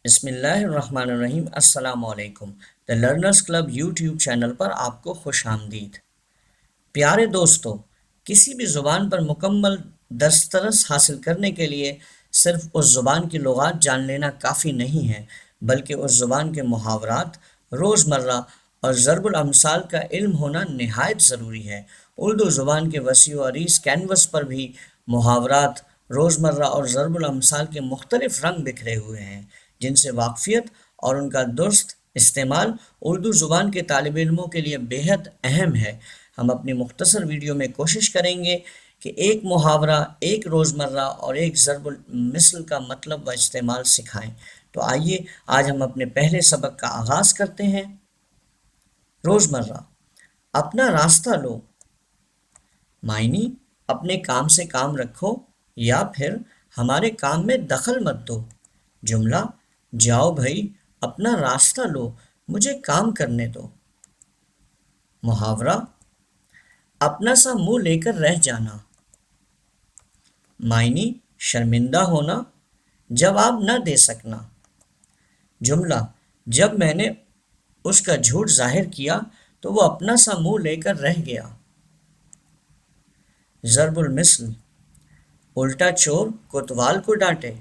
بسم اللہ الرحمن الرحیم۔ السلام علیکم۔ دا لرنرز کلب یوٹیوب چینل پر آپ کو خوش آمدید۔ پیارے دوستو، کسی بھی زبان پر مکمل دسترس حاصل کرنے کے لیے صرف اس زبان کی لغات جان لینا کافی نہیں ہے، بلکہ اس زبان کے محاورات، روزمرہ اور ضرب الامثال کا علم ہونا نہایت ضروری ہے۔ اردو زبان کے وسیع و عریض کینوس پر بھی محاورات، روزمرہ اور ضرب الامثال کے مختلف رنگ بکھرے ہوئے ہیں، جن سے واقفیت اور ان کا درست استعمال اردو زبان کے طالب علموں کے لیے بیحد اہم ہے۔ ہم اپنی مختصر ویڈیو میں کوشش کریں گے کہ ایک محاورہ، ایک روزمرہ اور ایک ضرب المثل کا مطلب و استعمال سکھائیں۔ تو آئیے آج ہم اپنے پہلے سبق کا آغاز کرتے ہیں۔ روزمرہ: اپنا راستہ لو، معنی اپنے کام سے کام رکھو یا پھر ہمارے کام میں دخل مت دو۔ جملہ: جاؤ بھائی، اپنا راستہ لو، مجھے کام کرنے دو۔ محاورہ: اپنا سا منہ لے کر رہ جانا۔ معنی شرمندہ ہونا، جواب نہ دے سکنا۔ جملہ: جب میں نے اس کا جھوٹ ظاہر کیا تو وہ اپنا سا منہ لے کر رہ گیا۔ ضرب المثل: الٹا چور کوتوال کو ڈانٹے۔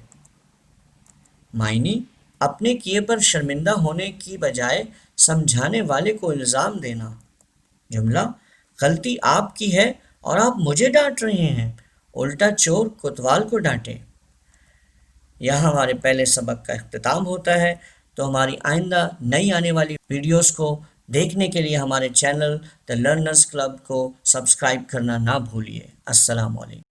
معنی اپنے کیے پر شرمندہ ہونے کی بجائے سمجھانے والے کو الزام دینا۔ جملہ: غلطی آپ کی ہے اور آپ مجھے ڈانٹ رہے ہیں، الٹا چور کوتوال کو ڈانٹے۔ یہاں ہمارے پہلے سبق کا اختتام ہوتا ہے، تو ہماری آئندہ نئی آنے والی ویڈیوز کو دیکھنے کے لیے ہمارے چینل دا لرنرز کلب کو سبسکرائب کرنا نہ بھولیے۔ السلام علیکم۔